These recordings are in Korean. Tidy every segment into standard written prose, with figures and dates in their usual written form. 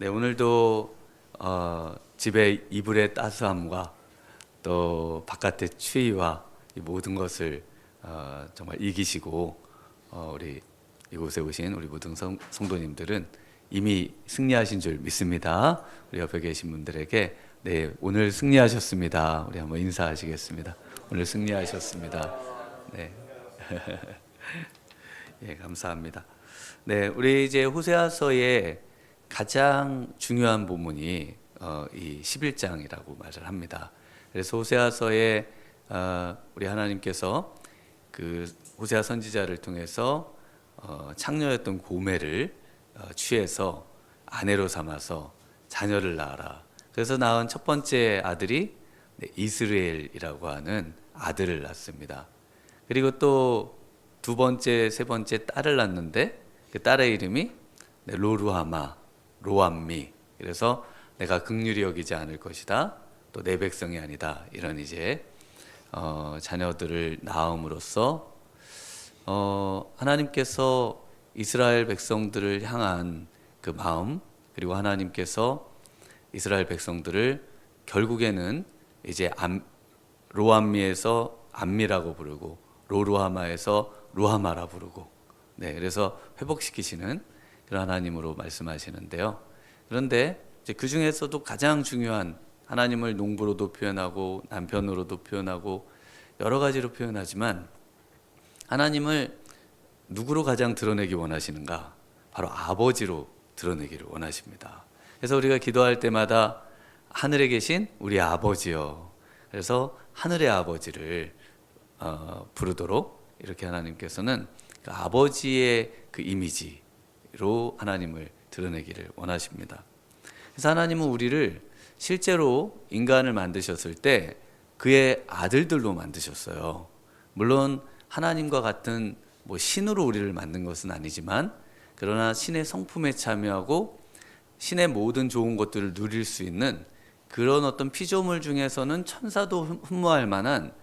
네, 오늘도 집의 이불의 따스함과 또 바깥의 추위와 이 모든 것을 정말 이기시고 우리 이곳에 오신 우리 모든 성도님들은 이미 승리하신 줄 믿습니다. 우리 옆에 계신 분들에게 네, 오늘 승리하셨습니다. 우리 한번 인사하시겠습니다. 오늘 승리하셨습니다. 네. 예, 감사합니다. 네, 우리 이제 호세아서의 가장 중요한 부분이 이 11장이라고 말을 합니다. 그래서 호세아서에 우리 하나님께서 그 호세아 선지자를 통해서 창녀였던 고멜을 취해서 아내로 삼아서 자녀를 낳아라. 그래서 낳은 첫 번째 아들이 이스라엘이라고 하는 아들을 낳습니다. 그리고 또 두 번째, 세 번째 딸을 낳는데 그 딸의 이름이 로루하마, 로암미. 그래서 내가 긍휼히 여기지 않을 것이다. 또 내 백성이 아니다. 이런 이제 자녀들을 낳음으로써 하나님께서 이스라엘 백성들을 향한 그 마음, 그리고 하나님께서 이스라엘 백성들을 결국에는 이제 로암미에서 암미라고 부르고 로루하마에서 루하마라 부르고, 네, 그래서 회복시키시는 그런 하나님으로 말씀하시는데요. 그런데 이제 그 중에서도 가장 중요한, 하나님을 농부로도 표현하고 남편으로도 표현하고 여러 가지로 표현하지만 하나님을 누구로 가장 드러내기 원하시는가? 바로 아버지로 드러내기를 원하십니다. 그래서 우리가 기도할 때마다 하늘에 계신 우리 아버지요. 그래서 하늘의 아버지를 부르도록 이렇게 하나님께서는 그 아버지의 그 이미지로 하나님을 드러내기를 원하십니다. 그래서 하나님은 우리를 실제로 인간을 만드셨을 때 그의 아들들로 만드셨어요. 물론 하나님과 같은 뭐 신으로 우리를 만든 것은 아니지만, 그러나 신의 성품에 참여하고 신의 모든 좋은 것들을 누릴 수 있는 그런 어떤 피조물 중에서는 천사도 흠모할 만한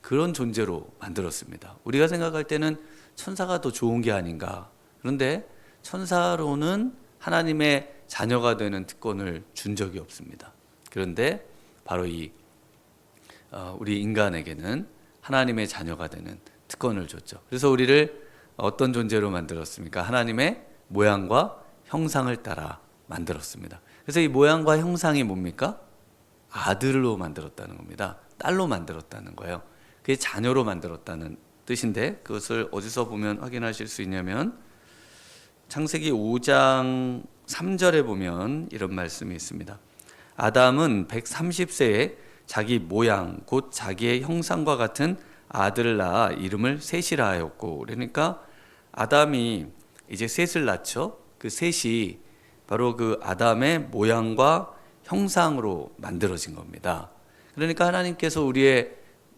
그런 존재로 만들었습니다. 우리가 생각할 때는 천사가 더 좋은 게 아닌가. 그런데 천사로는 하나님의 자녀가 되는 특권을 준 적이 없습니다. 그런데 바로 우리 인간에게는 하나님의 자녀가 되는 특권을 줬죠. 그래서 우리를 어떤 존재로 만들었습니까? 하나님의 모양과 형상을 따라 만들었습니다. 그래서 이 모양과 형상이 뭡니까? 아들로 만들었다는 겁니다. 딸로 만들었다는 거예요. 그게 자녀로 만들었다는 뜻인데, 그것을 어디서 보면 확인하실 수 있냐면 창세기 5장 3절에 보면 이런 말씀이 있습니다. 아담은 130세에 자기 모양 곧 자기의 형상과 같은 아들을 낳아 이름을 셋이라 하였고, 그러니까 아담이 이제 셋을 낳죠. 그 셋이 바로 그 아담의 모양과 형상으로 만들어진 겁니다. 그러니까 하나님께서 우리의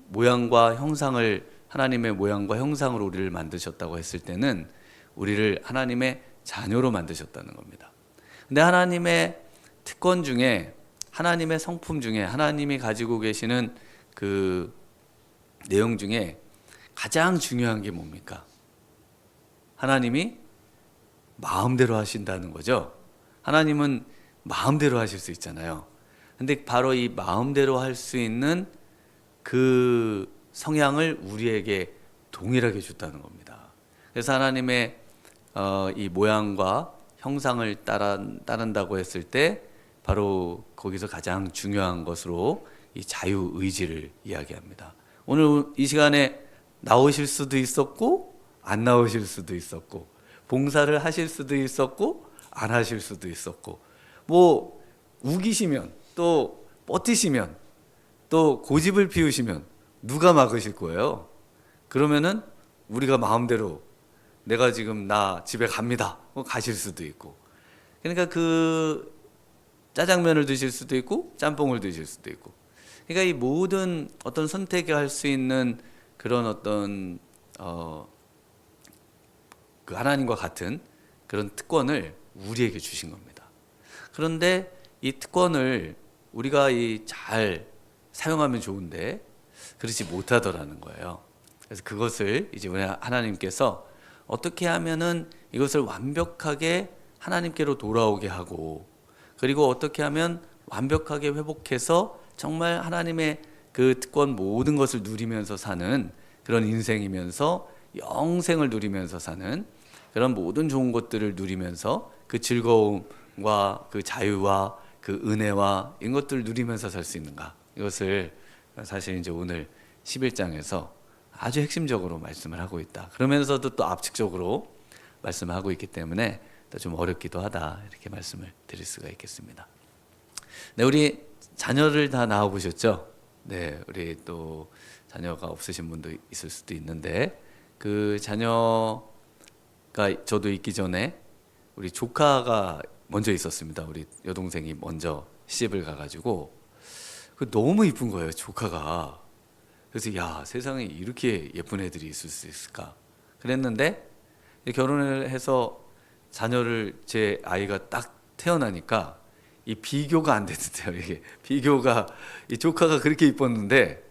모양과 형상을, 하나님의 모양과 형상으로 우리를 만드셨다고 했을 때는 우리를 하나님의 자녀로 만드셨다는 겁니다. 근데 하나님의 특권 중에, 하나님의 성품 중에, 하나님이 가지고 계시는 그 내용 중에 가장 중요한 게 뭡니까? 하나님이 마음대로 하신다는 거죠. 하나님은 마음대로 하실 수 있잖아요. 근데 바로 이 마음대로 할 수 있는 그 성향을 우리에게 동일하게 줬다는 겁니다. 그래서 하나님의 이 모양과 형상을 따른다고 했을 때 바로 거기서 가장 중요한 것으로 이 자유의지를 이야기합니다. 오늘 이 시간에 나오실 수도 있었고 안 나오실 수도 있었고, 봉사를 하실 수도 있었고 안 하실 수도 있었고, 뭐 우기시면 또 버티시면 또 고집을 피우시면 누가 막으실 거예요? 그러면은 우리가 마음대로 내가 지금 나 집에 갑니다. 가실 수도 있고, 그러니까 그 짜장면을 드실 수도 있고 짬뽕을 드실 수도 있고, 그러니까 이 모든 어떤 선택을 할 수 있는 그런 어떤 그 하나님과 같은 그런 특권을 우리에게 주신 겁니다. 그런데 이 특권을 우리가 잘 사용하면 좋은데 그렇지 못하더라는 거예요. 그래서 그것을 이제 우리 하나님께서 어떻게 하면은 이것을 완벽하게 하나님께로 돌아오게 하고, 그리고 어떻게 하면 완벽하게 회복해서 정말 하나님의 그 특권 모든 것을 누리면서 사는 그런 인생이면서 영생을 누리면서 사는 그런 모든 좋은 것들을 누리면서 그 즐거움과 그 자유와 그 은혜와 이런 것들을 누리면서 살 수 있는가, 이것을 사실 이제 오늘 11장에서 아주 핵심적으로 말씀을 하고 있다. 그러면서도 또 압축적으로 말씀을 하고 있기 때문에 또 좀 어렵기도 하다, 이렇게 말씀을 드릴 수가 있겠습니다. 네, 우리 자녀를 다 낳아보셨죠? 네, 우리 또 자녀가 없으신 분도 있을 수도 있는데, 그 자녀가 저도 있기 전에 우리 조카가 먼저 있었습니다. 우리 여동생이 먼저 시집을 가가지고 너무 이쁜 거예요, 조카가. 그래서 야, 세상에 이렇게 예쁜 애들이 있을 수 있을까 그랬는데, 결혼을 해서 자녀를, 제 아이가 딱 태어나니까 이 비교가 안 되는데요. 이게 비교가, 이 조카가 그렇게 이뻤는데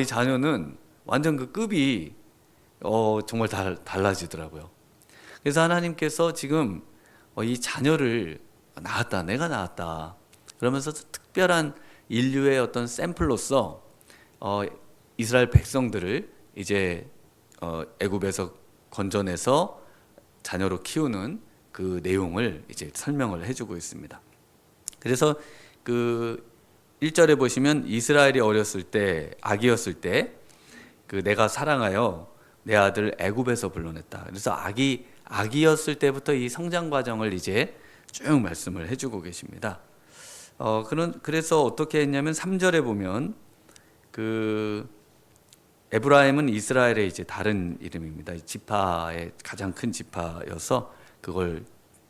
이 자녀는 완전 그 급이 정말 달라지더라고요. 그래서 하나님께서 지금 이 자녀를 낳았다, 내가 낳았다 그러면서 특별한 인류의 어떤 샘플로서 이스라엘 백성들을 이제 애굽에서 건져내서 자녀로 키우는 그 내용을 이제 설명을 해주고 있습니다. 그래서 그 1절에 보시면 이스라엘이 어렸을 때, 아기였을 때 그 내가 사랑하여 내 아들 애굽에서 불러냈다. 그래서 아기였을 때부터 이 성장 과정을 이제 쭉 말씀을 해주고 계십니다. 그래서 어떻게 했냐면 3절에 보면 그 에브라임은 이스라엘의 이제 다른 이름입니다. 지파의 가장 큰 지파여서 그걸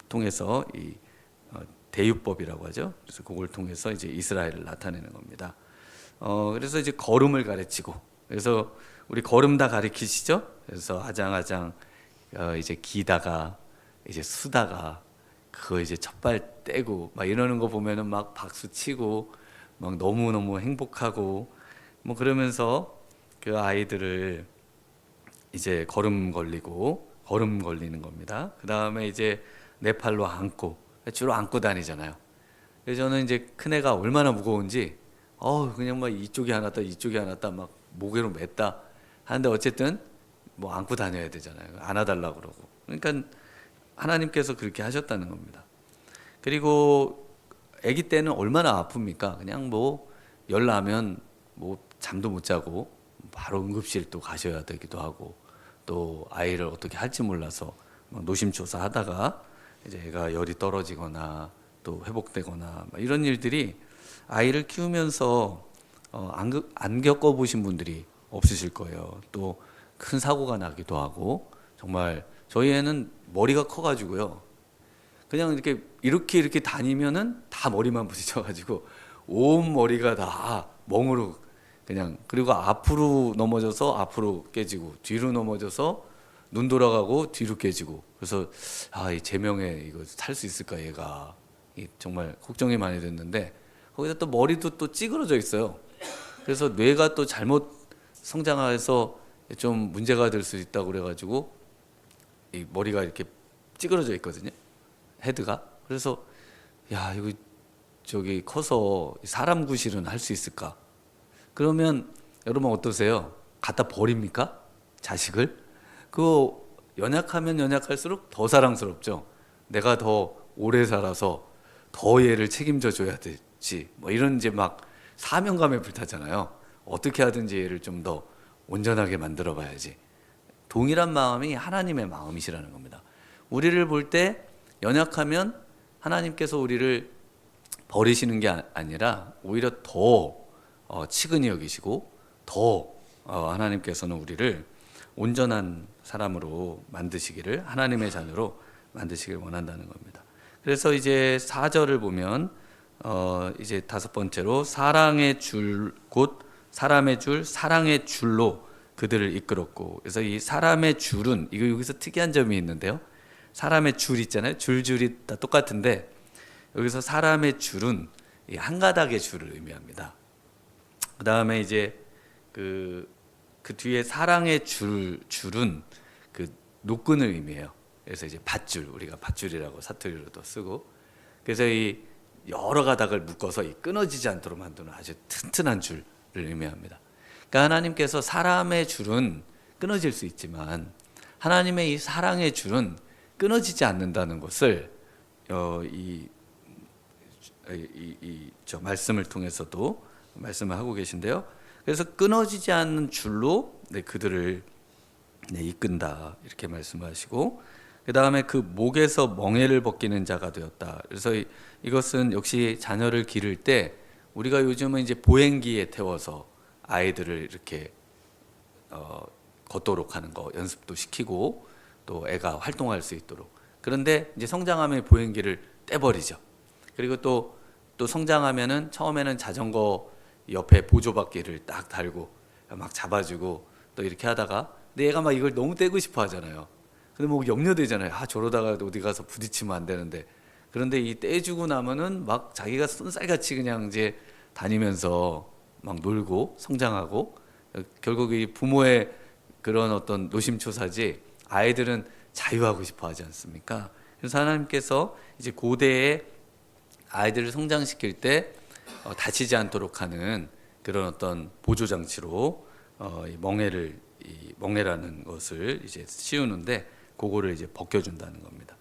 통해서 이 대유법이라고 하죠. 그래서 그걸 통해서 이제 이스라엘을 나타내는 겁니다. 그래서 이제 걸음을 가르치고, 그래서 우리 걸음 다 가르치시죠? 그래서 아장아장 이제 기다가 이제 수다가 그거 이제 첫발 떼고 막 이러는 거 보면은 막 박수 치고 막 너무너무 행복하고 뭐 그러면서 그 아이들을 이제 걸음 걸리는 겁니다. 그 다음에 이제 네 팔로 안고, 주로 안고 다니잖아요. 그래서 저는 이제 큰 애가 얼마나 무거운지 그냥 막 이쪽이 하나 막 목에로 맸다 하는데, 어쨌든 뭐 안고 다녀야 되잖아요. 안아달라고 그러고. 그러니까 하나님께서 그렇게 하셨다는 겁니다. 그리고 아기 때는 얼마나 아픕니까? 그냥 뭐 열 나면 뭐 잠도 못 자고 바로 응급실 또 가셔야 되기도 하고, 또 아이를 어떻게 할지 몰라서 막 노심초사 하다가 이제 애가 열이 떨어지거나 또 회복되거나 이런 일들이 아이를 키우면서 안 겪어보신 분들이 없으실 거예요. 또 큰 사고가 나기도 하고, 정말 저희 애는 머리가 커가지고요, 그냥 이렇게 다니면은 다 머리만 부딪혀가지고 온 머리가 다 멍으로 그냥, 그리고 앞으로 넘어져서 앞으로 깨지고 뒤로 넘어져서 눈 돌아가고 뒤로 깨지고, 그래서 이 제명에 이거 살 수 있을까 얘가, 정말 걱정이 많이 됐는데, 거기다 또 머리도 또 찌그러져 있어요. 그래서 뇌가 또 잘못 성장해서 좀 문제가 될 수 있다고 그래가지고 이 머리가 이렇게 찌그러져 있거든요, 헤드가. 그래서 야, 이거 저기 커서 사람 구실은 할 수 있을까? 그러면 여러분 어떠세요? 갖다 버립니까? 자식을? 그거 연약하면 연약할수록 더 사랑스럽죠. 내가 더 오래 살아서 더 얘를 책임져 줘야 되지, 뭐 이런 이제 막 사명감에 불타잖아요. 어떻게 하든지 얘를 좀 더 온전하게 만들어 봐야지. 동일한 마음이 하나님의 마음이시라는 겁니다. 우리를 볼 때 연약하면 하나님께서 우리를 버리시는 게 아니라 오히려 더 치근히 여기시고, 더 하나님께서는 우리를 온전한 사람으로 만드시기를, 하나님의 자녀로 만드시기를 원한다는 겁니다. 그래서 이제 4절을 보면 이제 다섯 번째로 사랑의 줄, 곧 사람의 줄, 사랑의 줄로 그들을 이끌었고, 그래서 이 사람의 줄은, 이거 여기서 특이한 점이 있는데요, 사람의 줄 있잖아요. 줄이 다 똑같은데 여기서 사람의 줄은 한 가닥의 줄을 의미합니다. 그 다음에 이제 그 뒤에 사랑의 줄은 그 노끈을 의미해요. 그래서 이제 밧줄, 우리가 밧줄이라고 사투리로도 쓰고, 그래서 이 여러 가닥을 묶어서 끊어지지 않도록 만드는 아주 튼튼한 줄을 의미합니다. 그러니까 하나님께서 사람의 줄은 끊어질 수 있지만 하나님의 이 사랑의 줄은 끊어지지 않는다는 것을 저 말씀을 통해서도 말씀을 하고 계신데요. 그래서 끊어지지 않는 줄로 그들을 이끈다 이렇게 말씀하시고, 그 다음에 그 목에서 멍에를 벗기는 자가 되었다. 그래서 이것은 역시 자녀를 기를 때 우리가 요즘은 이제 보행기에 태워서 아이들을 이렇게 걷도록 하는 거 연습도 시키고 또 애가 활동할 수 있도록. 그런데 이제 성장하면 보행기를 떼버리죠. 그리고 또 성장하면은 처음에는 자전거 옆에 보조바퀴를 딱 달고 막 잡아주고 또 이렇게 하다가 근데 얘가 막 이걸 너무 떼고 싶어 하잖아요. 근데 뭐 염려되잖아요. 저러다가 어디 가서 부딪히면 안 되는데. 그런데 이 떼주고 나면은 막 자기가 쏜살같이 그냥 이제 다니면서 막 놀고 성장하고, 결국 이 부모의 그런 어떤 노심초사지 아이들은 자유하고 싶어 하지 않습니까? 그래서 하나님께서 이제 고대에 아이들을 성장시킬 때 다치지 않도록 하는 그런 어떤 보조 장치로 이 멍에라는 것을 이제 씌우는데 그거를 이제 벗겨준다는 겁니다.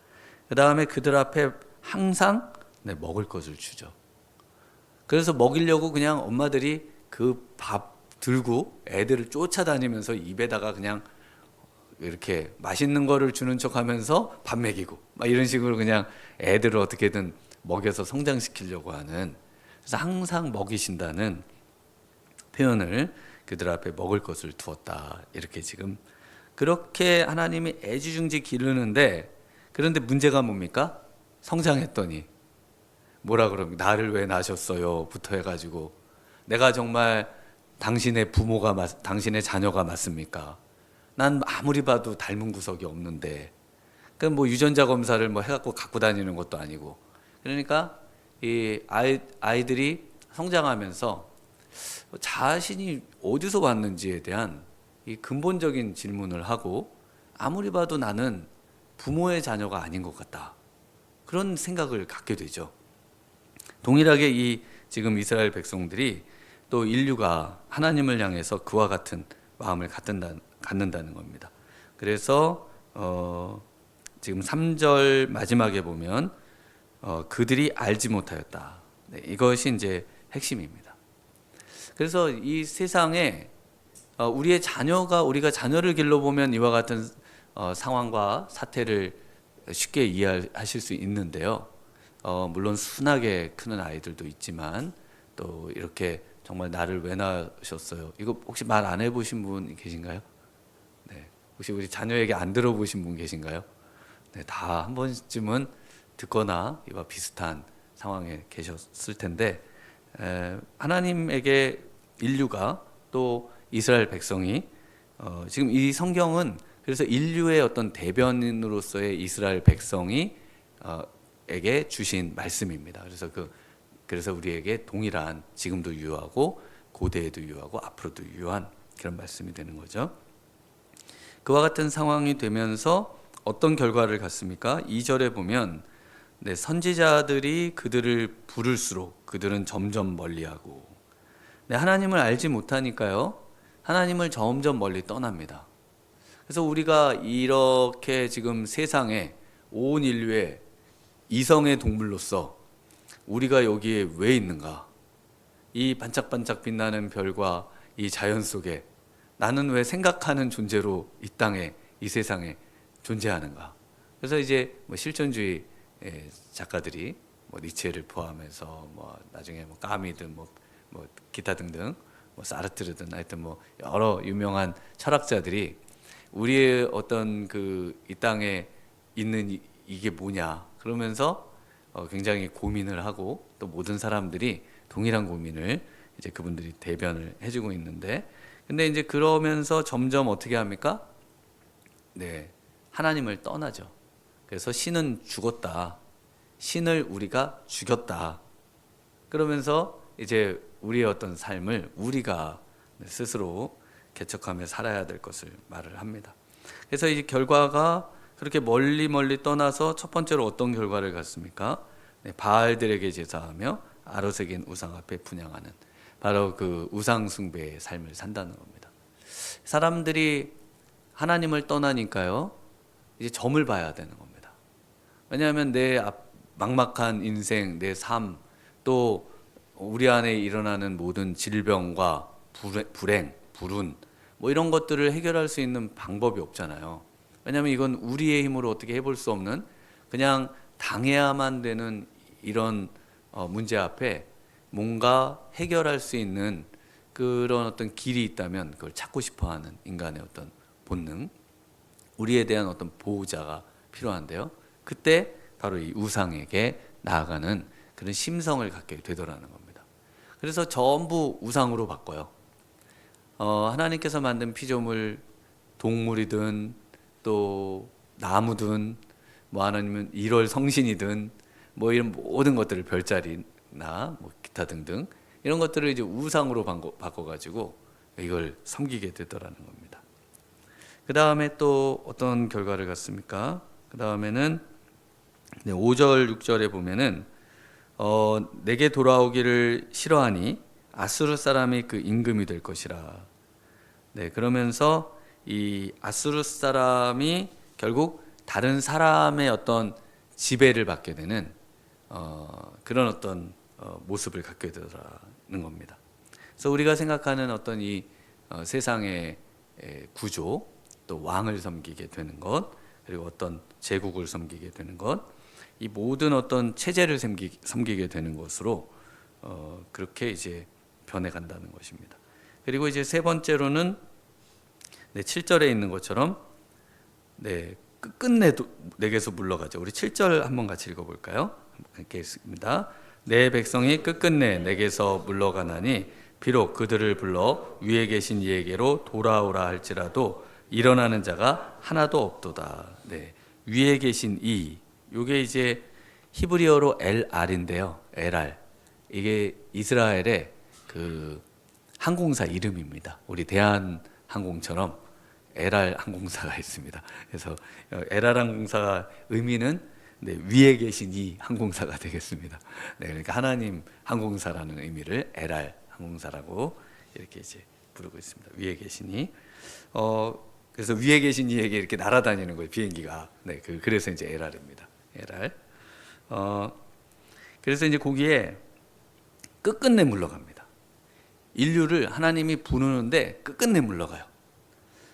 그 다음에 그들 앞에 항상 먹을 것을 주죠. 그래서 먹이려고 그냥 엄마들이 그 밥 들고 애들을 쫓아다니면서 입에다가 그냥 이렇게 맛있는 거를 주는 척하면서 밥 먹이고 막 이런 식으로 그냥 애들을 어떻게든 먹여서 성장시키려고 하는, 그래서 항상 먹이신다는 표현을 그들 앞에 먹을 것을 두었다 이렇게 지금 그렇게 하나님이 애지중지 기르는데, 그런데 문제가 뭡니까? 성장했더니 뭐라 그럽니까? 나를 왜 낳으셨어요? 부터 해가지고 내가 정말 당신의 부모가 당신의 자녀가 맞습니까? 난 아무리 봐도 닮은 구석이 없는데, 그 뭐 유전자 검사를 뭐 해갖고 갖고 다니는 것도 아니고, 그러니까 이 아이들이 성장하면서 자신이 어디서 왔는지에 대한 이 근본적인 질문을 하고, 아무리 봐도 나는 부모의 자녀가 아닌 것 같다 그런 생각을 갖게 되죠. 동일하게 이 지금 이스라엘 백성들이 또 인류가 하나님을 향해서 그와 같은 마음을 갖는다는 겁니다. 그래서 지금 3절 마지막에 보면 그들이 알지 못하였다. 이것이 이제 핵심입니다. 그래서 이 세상에 우리의 우리가 자녀를 길러보면 이와 같은 상황과 사태를 쉽게 이해하실 수 있는데요. 물론 순하게 크는 아이들도 있지만 또 이렇게 정말 나를 왜 낳으셨어요? 이거 혹시 말 안 해보신 분 계신가요? 네. 혹시 우리 자녀에게 안 들어보신 분 계신가요? 네, 다 한 번쯤은 듣거나 이와 비슷한 상황에 계셨을 텐데, 하나님에게 인류가 또 이스라엘 백성이 지금 이 성경은 그래서 인류의 어떤 대변인으로서의 이스라엘 백성이 에게 주신 말씀입니다. 그래서 우리에게 동일한, 지금도 유효하고 고대에도 유효하고 앞으로도 유효한 그런 말씀이 되는 거죠. 그와 같은 상황이 되면서 어떤 결과를 갖습니까? 2절에 보면 선지자들이 그들을 부를수록 그들은 점점 멀리하고, 하나님을 알지 못하니까요, 하나님을 점점 멀리 떠납니다. 그래서 우리가 이렇게 지금 세상에 온 인류의 이성의 동물로서 우리가 여기에 왜 있는가? 이 반짝반짝 빛나는 별과 이 자연 속에 나는 왜 생각하는 존재로 이 땅에, 이 세상에 존재하는가? 그래서 이제 실존주의 작가들이 니체를 포함해서 나중에 까미든 기타 등등 사르트르든 하여튼 여러 유명한 철학자들이 우리의 어떤 이 땅에 있는 이게 뭐냐 그러면서 굉장히 고민을 하고, 또 모든 사람들이 동일한 고민을 이제 그분들이 대변을 해주고 있는데, 근데 이제 그러면서 점점 어떻게 합니까? 하나님을 떠나죠. 그래서 신은 죽었다. 신을 우리가 죽였다. 그러면서 이제 우리의 어떤 삶을 우리가 스스로 개척하며 살아야 될 것을 말을 합니다. 그래서 이 결과가 그렇게 멀리 떠나서 첫 번째로 어떤 결과를 갖습니까? 네, 바알들에게 제사하며 아로색인 우상 앞에 분향하는 바로 그 우상 숭배의 삶을 산다는 겁니다. 사람들이 하나님을 떠나니까요, 이제 점을 봐야 되는 겁니다. 왜냐하면 내 막막한 인생, 내 삶, 또 우리 안에 일어나는 모든 질병과 불행, 불운, 뭐 이런 것들을 해결할 수 있는 방법이 없잖아요. 왜냐하면 이건 우리의 힘으로 어떻게 해볼 수 없는, 그냥 당해야만 되는 이런 문제 앞에 뭔가 해결할 수 있는 그런 어떤 길이 있다면 그걸 찾고 싶어하는 인간의 어떤 본능, 우리에 대한 어떤 보호자가 필요한데요. 그때 바로 이 우상에게 나아가는 그런 심성을 갖게 되더라는 겁니다. 그래서 전부 우상으로 바꿔요. 하나님께서 만든 피조물, 동물이든 또 나무든 뭐 아니면 일월 성신이든 뭐 이런 모든 것들을, 별자리나 뭐 기타 등등 이런 것들을 이제 우상으로 바꿔가지고 이걸 섬기게 되더라는 겁니다. 그 다음에 또 어떤 결과를 갖습니까? 그 다음에는 5절 6절에 보면은 내게 돌아오기를 싫어하니 아수르 사람이 그 임금이 될 것이라. 네, 그러면서 이 아수르 사람이 결국 다른 사람의 어떤 지배를 받게 되는 그런 어떤 모습을 갖게 되더라는 겁니다. 그래서 우리가 생각하는 어떤 이 세상의 구조, 또 왕을 섬기게 되는 것, 그리고 어떤 제국을 섬기게 되는 것, 이 모든 어떤 체제를 섬기게 되는 것으로 그렇게 이제 변해간다는 것입니다. 그리고 이제 세 번째로는 7절에 있는 것처럼 끝끝내 내게서 물러가죠. 우리 7절 한번 같이 읽어볼까요? 함께 읽습니다. 내 백성이 끝끝내 내게서 물러가나니 비록 그들을 불러 위에 계신 이에게로 돌아오라 할지라도 일어나는 자가 하나도 없도다. 네, 위에 계신 이, 이게 이제 히브리어로 LR인데요. LR, 이게 이스라엘의 그 항공사 이름입니다. 우리 대한항공처럼 LR 항공사가 있습니다. 그래서 LR 항공사 의미는 위에 계신 이 항공사가 되겠습니다. 네, 그러니까 하나님 항공사라는 의미를 LR 항공사라고 이렇게 이제 부르고 있습니다. 위에 계시니. 그래서 위에 계신 이에게 이렇게 날아다니는 거예요, 비행기가. 네, 그래서 이제 LR입니다. LR. 그래서 이제 거기에 끝끝내 물러갑니다. 인류를 하나님이 부르는데 끝끝내 물러가요.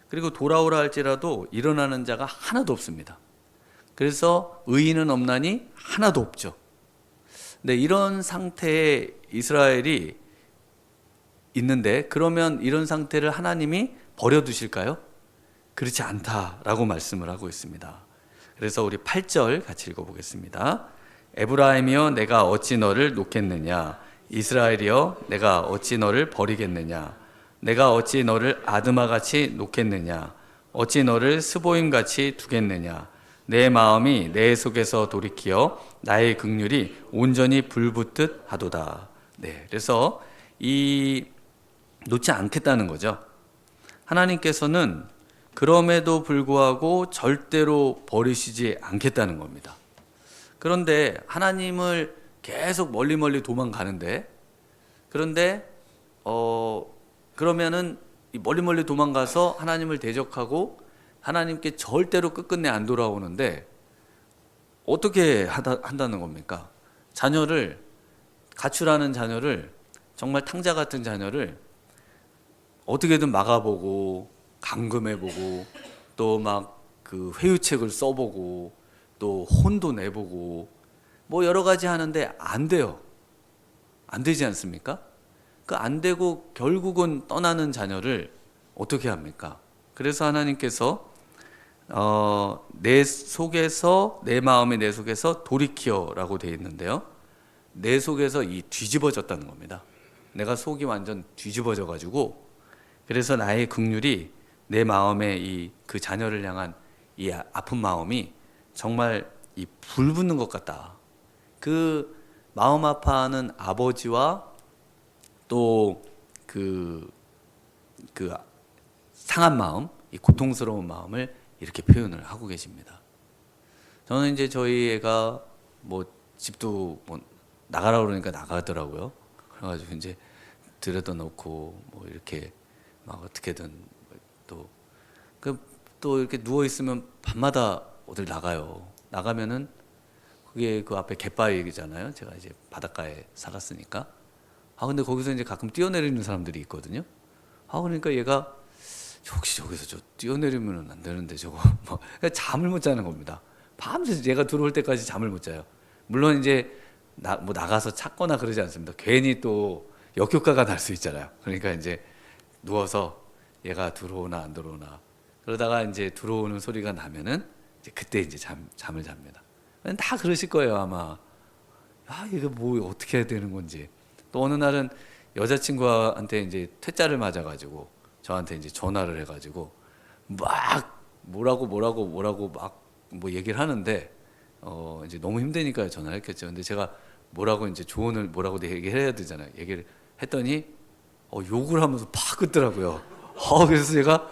그리고 돌아오라 할지라도 일어나는 자가 하나도 없습니다. 그래서 의인은 없나니 하나도 없죠. 네, 이런 상태에 이스라엘이 있는데, 그러면 이런 상태를 하나님이 버려두실까요? 그렇지 않다라고 말씀을 하고 있습니다. 그래서 우리 8절 같이 읽어보겠습니다. 에브라임이여 내가 어찌 너를 놓겠느냐, 이스라엘이여 내가 어찌 너를 버리겠느냐, 내가 어찌 너를 아드마같이 놓겠느냐, 어찌 너를 스보임같이 두겠느냐, 내 마음이 내 속에서 돌이키어 나의 긍휼이 온전히 불붙듯 하도다. 네, 그래서 이 놓지 않겠다는 거죠. 하나님께서는 그럼에도 불구하고 절대로 버리시지 않겠다는 겁니다. 그런데 하나님을 계속 멀리 도망가는데, 그런데 그러면은 멀리 도망가서 하나님을 대적하고 하나님께 절대로 끝끝내 안 돌아오는데 어떻게 한다는 겁니까? 자녀를, 가출하는 자녀를, 정말 탕자 같은 자녀를 어떻게든 막아보고 감금해보고 또 막 그 회유책을 써보고 또 혼도 내보고 뭐 여러 가지 하는데 안 돼요. 안 되지 않습니까? 그 안 되고 결국은 떠나는 자녀를 어떻게 합니까? 그래서 하나님께서 내 속에서, 내 마음이 내 속에서 돌이키어라고 되어 있는데요. 내 속에서 이 뒤집어졌다는 겁니다. 내가 속이 완전 뒤집어져 가지고, 그래서 나의 긍휼이 내 마음에 그 자녀를 향한 이 아픈 마음이 정말 이 불 붙는 것 같다. 그 마음 아파하는 아버지와 또 그 상한 마음, 이 고통스러운 마음을 이렇게 표현을 하고 계십니다. 저는 이제 저희 애가 뭐 집도 뭐 나가라 그러니까 나가더라고요. 그래가지고 이제 들여다 놓고 뭐 이렇게 막 어떻게든 또 이렇게 누워 있으면 밤마다 어딜 나가요. 나가면은 그게 그 앞에 갯바위잖아요. 제가 이제 바닷가에 살았으니까. 근데 거기서 이제 가끔 뛰어내리는 사람들이 있거든요. 그러니까 얘가 혹시 저기서 저 뛰어내리면 안 되는데 저거 뭐 잠을 못 자는 겁니다. 밤새 얘가 들어올 때까지 잠을 못 자요. 물론 이제 뭐 나가서 찾거나 그러지 않습니다. 괜히 또 역효과가 날 수 있잖아요. 그러니까 이제 누워서 얘가 들어오나 안 들어오나 그러다가 이제 들어오는 소리가 나면은 이제 그때 이제 잠을 잡니다. 다 그러실 거예요 아마. 이거 뭐 어떻게 해야 되는 건지. 또 어느 날은 여자친구한테 이제 퇴짜를 맞아가지고 저한테 이제 전화를 해가지고 막 뭐라고 막 뭐 얘기를 하는데 이제 너무 힘드니까 전화를 했겠죠. 근데 제가 뭐라고 이제 조언을 뭐라고 얘기해야 되잖아요. 얘기를 했더니 욕을 하면서 팍 끊더라고요. 그래서 제가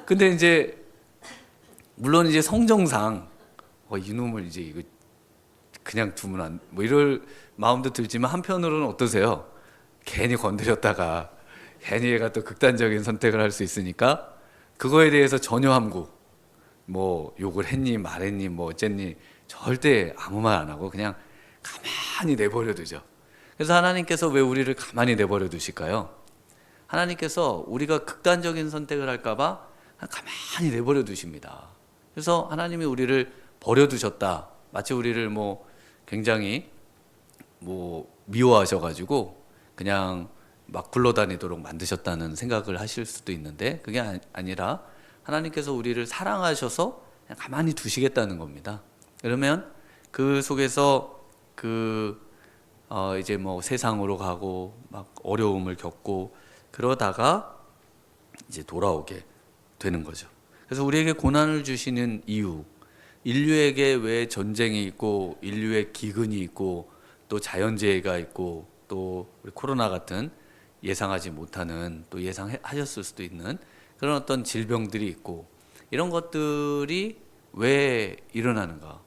근데 이제 물론 이제 성정상 이놈을 이제 이거 그냥 두면 안 뭐 이럴 마음도 들지만 한편으로는 어떠세요? 괜히 건드렸다가 괜히 얘가 또 극단적인 선택을 할 수 있으니까 그거에 대해서 전혀 함구 뭐 욕을 했니 말했니 뭐 어쨌니 절대 아무 말 안 하고 그냥 가만히 내버려 두죠. 그래서 하나님께서 왜 우리를 가만히 내버려 두실까요? 하나님께서 우리가 극단적인 선택을 할까봐 가만히 내버려 두십니다. 그래서 하나님이 우리를 버려두셨다. 마치 우리를 뭐 굉장히 뭐 미워하셔가지고 그냥 막 굴러다니도록 만드셨다는 생각을 하실 수도 있는데 그게 아니라 하나님께서 우리를 사랑하셔서 그냥 가만히 두시겠다는 겁니다. 그러면 그 속에서 이제 뭐 세상으로 가고 막 어려움을 겪고 그러다가 이제 돌아오게 되는 거죠. 그래서 우리에게 고난을 주시는 이유, 인류에게 왜 전쟁이 있고 인류의 기근이 있고 또 자연재해가 있고 또 우리 코로나 같은 예상하지 못하는 또 예상하셨을 수도 있는 그런 어떤 질병들이 있고 이런 것들이 왜 일어나는가?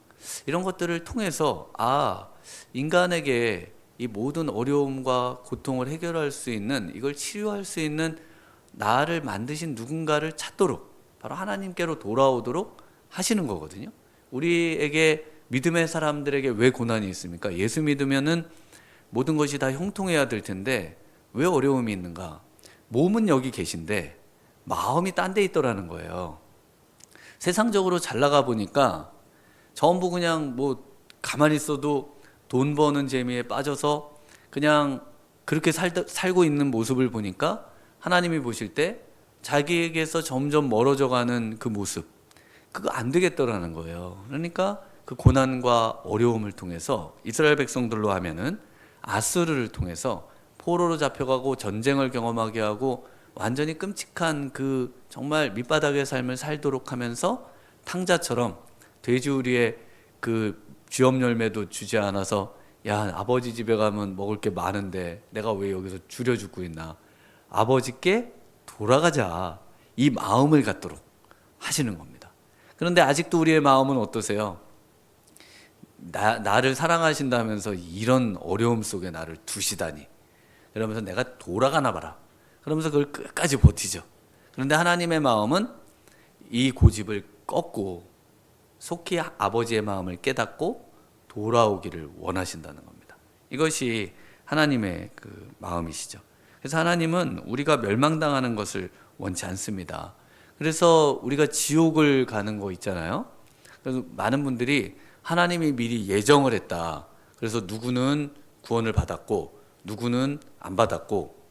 이런 것들을 통해서 인간에게 이 모든 어려움과 고통을 해결할 수 있는 이걸 치유할 수 있는 나를 만드신 누군가를 찾도록 바로 하나님께로 돌아오도록 하시는 거거든요. 우리에게 믿음의 사람들에게 왜 고난이 있습니까? 예수 믿으면은 모든 것이 다 형통해야 될 텐데 왜 어려움이 있는가? 몸은 여기 계신데 마음이 딴 데 있더라는 거예요. 세상적으로 잘 나가 보니까 전부 그냥 뭐 가만히 있어도 돈 버는 재미에 빠져서 그냥 그렇게 살고 있는 모습을 보니까 하나님이 보실 때 자기에게서 점점 멀어져 가는 그 모습, 그거 안 되겠더라는 거예요. 그러니까 그 고난과 어려움을 통해서 이스라엘 백성들로 하면은 아수르를 통해서 포로로 잡혀가고 전쟁을 경험하게 하고 완전히 끔찍한 그 정말 밑바닥의 삶을 살도록 하면서 탕자처럼 돼지우리의 그 쥐업 열매도 주지 않아서 야 아버지 집에 가면 먹을 게 많은데 내가 왜 여기서 줄여 죽고 있나, 아버지께 돌아가자, 이 마음을 갖도록 하시는 겁니다. 그런데 아직도 우리의 마음은 어떠세요? 나를 사랑하신다면서 이런 어려움 속에 나를 두시다니, 그러면서 내가 돌아가나 봐라, 그러면서 그걸 끝까지 버티죠. 그런데 하나님의 마음은 이 고집을 꺾고 속히 아버지의 마음을 깨닫고 돌아오기를 원하신다는 겁니다. 이것이 하나님의 그 마음이시죠. 그래서 하나님은 우리가 멸망당하는 것을 원치 않습니다. 그래서 우리가 지옥을 가는 거 있잖아요. 그래서 많은 분들이 하나님이 미리 예정을 했다, 그래서 누구는 구원을 받았고 누구는 안 받았고,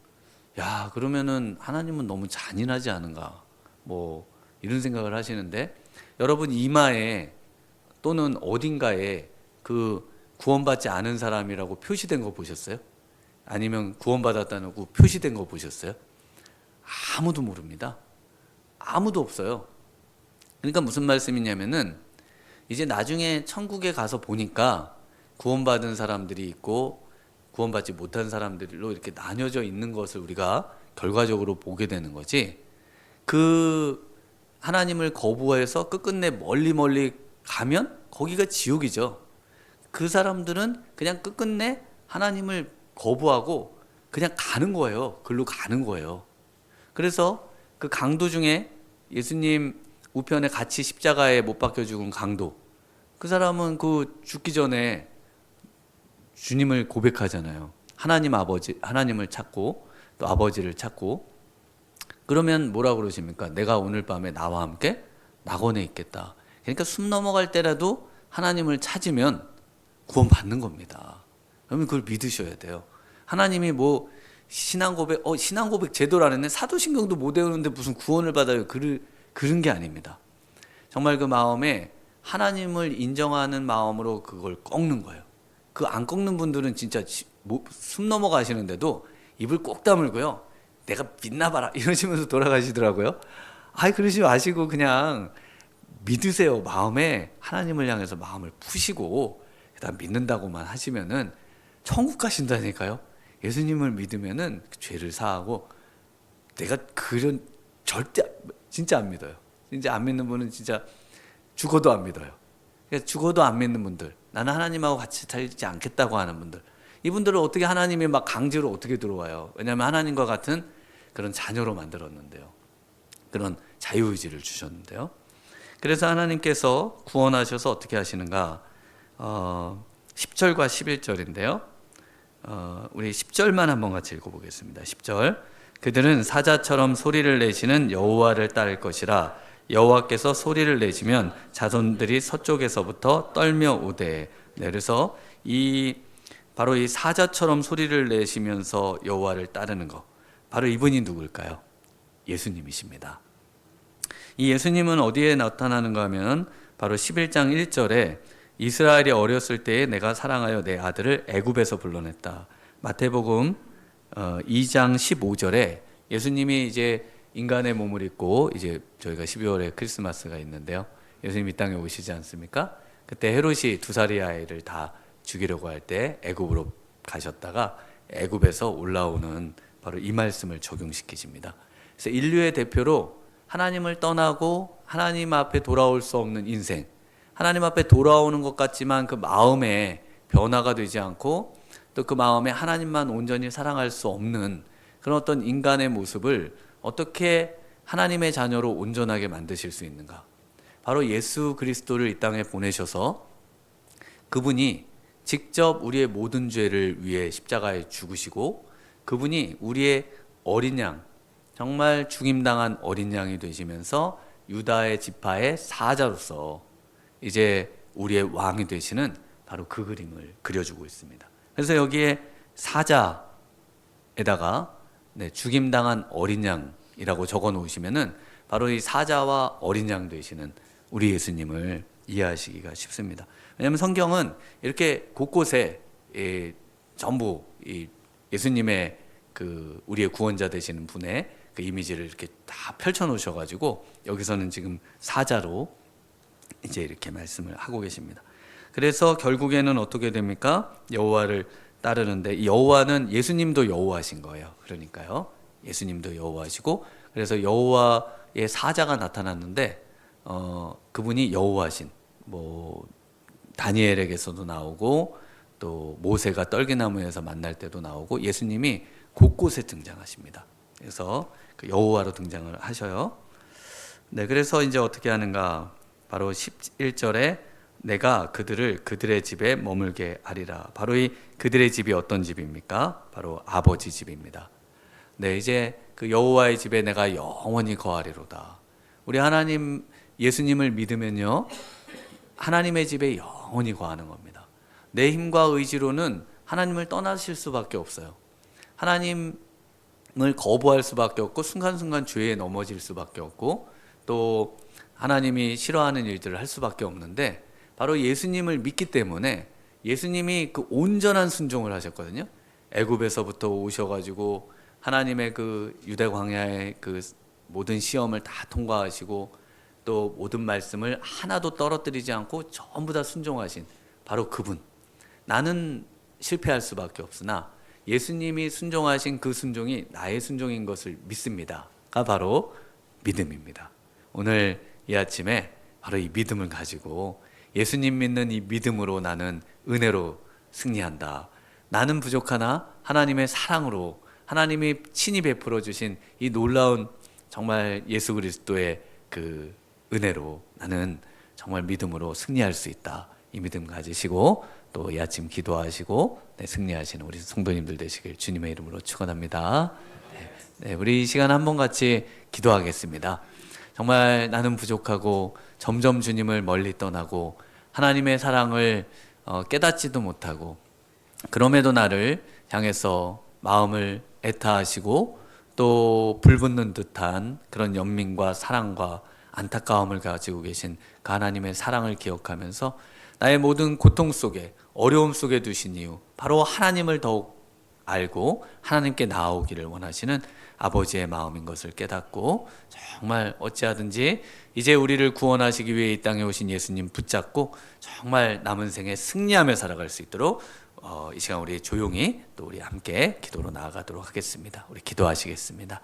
야 그러면은 하나님은 너무 잔인하지 않은가, 뭐 이런 생각을 하시는데, 여러분 이마에 또는 어딘가에 그 구원받지 않은 사람이라고 표시된 거 보셨어요? 아니면 구원받았다는 거 표시된 거 보셨어요? 아무도 모릅니다. 아무도 없어요. 그러니까 무슨 말씀이냐면은 이제 나중에 천국에 가서 보니까 구원받은 사람들이 있고 구원받지 못한 사람들로 이렇게 나뉘어져 있는 것을 우리가 결과적으로 보게 되는 거지, 그 하나님을 거부해서 끝끝내 멀리 가면 거기가 지옥이죠. 그 사람들은 그냥 끝끝내 하나님을 거부하고 그냥 가는 거예요. 글로 가는 거예요. 그래서 그 강도 중에 예수님 우편에 같이 십자가에 못 박혀 죽은 강도, 그 사람은 그 죽기 전에 주님을 고백하잖아요. 하나님 아버지, 하나님을 찾고 또 아버지를 찾고. 그러면 뭐라 그러십니까? 내가 오늘 밤에 나와 함께 낙원에 있겠다. 그러니까 숨 넘어갈 때라도 하나님을 찾으면 구원 받는 겁니다. 여러분 그걸 믿으셔야 돼요. 하나님이 뭐 신앙 고백 제대로 안 했네. 사도신경도 못 외우는데 무슨 구원을 받아요. 그런 게 아닙니다. 정말 그 마음에 하나님을 인정하는 마음으로 그걸 꺾는 거예요. 그 안 꺾는 분들은 진짜 숨 넘어가시는데도 입을 꼭 다물고요. 내가 믿나 봐라 이러시면서 돌아가시더라고요. 아이 그러지 마시고 그냥 믿으세요. 마음에 하나님을 향해서 마음을 푸시고 그다음 믿는다고만 하시면은 천국 가신다니까요. 예수님을 믿으면은 죄를 사하고. 내가 그런 절대 진짜 안 믿어요. 진짜 안 믿는 분은 진짜 죽어도 안 믿어요. 그러니까 죽어도 안 믿는 분들, 나는 하나님하고 같이 살지 않겠다고 하는 분들, 이분들은 어떻게 하나님이 막 강제로 어떻게 들어와요? 왜냐하면 하나님과 같은 그런 자녀로 만들었는데요. 그런 자유의지를 주셨는데요. 그래서 하나님께서 구원하셔서 어떻게 하시는가? 10절과 11절인데요. 우리 10절만 한번 같이 읽어보겠습니다. 10절. 그들은 사자처럼 소리를 내시는 여호와를 따를 것이라. 여호와께서 소리를 내시면 자손들이 서쪽에서부터 떨며 오되. 네, 그래서 바로 이 사자처럼 소리를 내시면서 여호와를 따르는 것, 바로 이분이 누굴까요? 예수님이십니다. 이 예수님은 어디에 나타나는가 하면 바로 11장 1절에 이스라엘이 어렸을 때에 내가 사랑하여 내 아들을 애굽에서 불러냈다. 마태복음 2장 15절에 예수님이 이제 인간의 몸을 입고, 이제 저희가 12월에 크리스마스가 있는데요. 예수님 이 땅에 오시지 않습니까? 그때 헤롯이 2살의 아이를 다 죽이려고 할 때 애굽으로 가셨다가 애굽에서 올라오는 바로 이 말씀을 적용시키십니다. 그래서 인류의 대표로 하나님을 떠나고 하나님 앞에 돌아올 수 없는 인생, 하나님 앞에 돌아오는 것 같지만 그 마음에 변화가 되지 않고 또 그 마음에 하나님만 온전히 사랑할 수 없는 그런 어떤 인간의 모습을 어떻게 하나님의 자녀로 온전하게 만드실 수 있는가? 바로 예수 그리스도를 이 땅에 보내셔서 그분이 직접 우리의 모든 죄를 위해 십자가에 죽으시고, 그분이 우리의 어린 양, 정말 죽임당한 어린 양이 되시면서 유다의 지파의 사자로서 이제 우리의 왕이 되시는 바로 그 그림을 그려주고 있습니다. 그래서 여기에 사자에다가 죽임당한 어린 양이라고 적어 놓으시면은 바로 이 사자와 어린 양 되시는 우리 예수님을 이해하시기가 쉽습니다. 왜냐하면 성경은 이렇게 곳곳에 전부 예수님의 그 우리의 구원자 되시는 분의 그 이미지를 이렇게 다 펼쳐 놓으셔가지고 여기서는 지금 사자로 이제 이렇게 말씀을 하고 계십니다. 그래서 결국에는 어떻게 됩니까? 여호와를 따르는데, 이 여호와는 예수님도 여호와신 거예요. 그러니까요, 예수님도 여호와시고, 그래서 여호와의 사자가 나타났는데 그분이 여호와신, 뭐 다니엘에게서도 나오고 또 모세가 떨기나무에서 만날 때도 나오고 예수님이 곳곳에 등장하십니다. 그래서 그 여호와로 등장을 하셔요. 네, 그래서 이제 어떻게 하는가? 바로 11절에 내가 그들의 집에 머물게 하리라. 바로 이 그들의 집이 어떤 집입니까? 바로 아버지 집입니다. 네, 이제 그 여호와의 집에 내가 영원히 거하리로다. 우리 하나님 예수님을 믿으면요, 하나님의 집에 영원히 거하는 겁니다. 내 힘과 의지로는 하나님을 떠나실 수밖에 없어요. 하나님을 거부할 수밖에 없고 순간순간 죄에 넘어질 수밖에 없고 또 하나님이 싫어하는 일들을 할 수밖에 없는데, 바로 예수님을 믿기 때문에 예수님이 그 온전한 순종을 하셨거든요. 애굽에서부터 오셔가지고 하나님의 그 유대 광야의 그 모든 시험을 다 통과하시고 또 모든 말씀을 하나도 떨어뜨리지 않고 전부 다 순종하신 바로 그분. 나는 실패할 수밖에 없으나 예수님이 순종하신 그 순종이 나의 순종인 것을 믿습니다가 바로 믿음입니다. 오늘 이 아침에 바로 이 믿음을 가지고 예수님 믿는 이 믿음으로 나는 은혜로 승리한다. 나는 부족하나 하나님의 사랑으로 하나님이 친히 베풀어 주신 이 놀라운 정말 예수 그리스도의 그 은혜로 나는 정말 믿음으로 승리할 수 있다. 이 믿음 가지시고 또 이 아침 기도하시고 승리하시는 우리 성도님들 되시길 주님의 이름으로 축원합니다. 네, 우리 이 시간 한번 같이 기도하겠습니다. 정말 나는 부족하고 점점 주님을 멀리 떠나고 하나님의 사랑을 깨닫지도 못하고 그럼에도 나를 향해서 마음을 애타하시고 또 불붙는 듯한 그런 연민과 사랑과 안타까움을 가지고 계신 그 하나님의 사랑을 기억하면서 나의 모든 고통 속에 어려움 속에 두신 이유 바로 하나님을 더욱 알고 하나님께 나아오기를 원하시는 아버지의 마음인 것을 깨닫고 정말 어찌하든지 이제 우리를 구원하시기 위해 이 땅에 오신 예수님 붙잡고 정말 남은 생에 승리하며 살아갈 수 있도록 이 시간 우리 조용히 또 우리 함께 기도로 나아가도록 하겠습니다. 우리 기도하시겠습니다.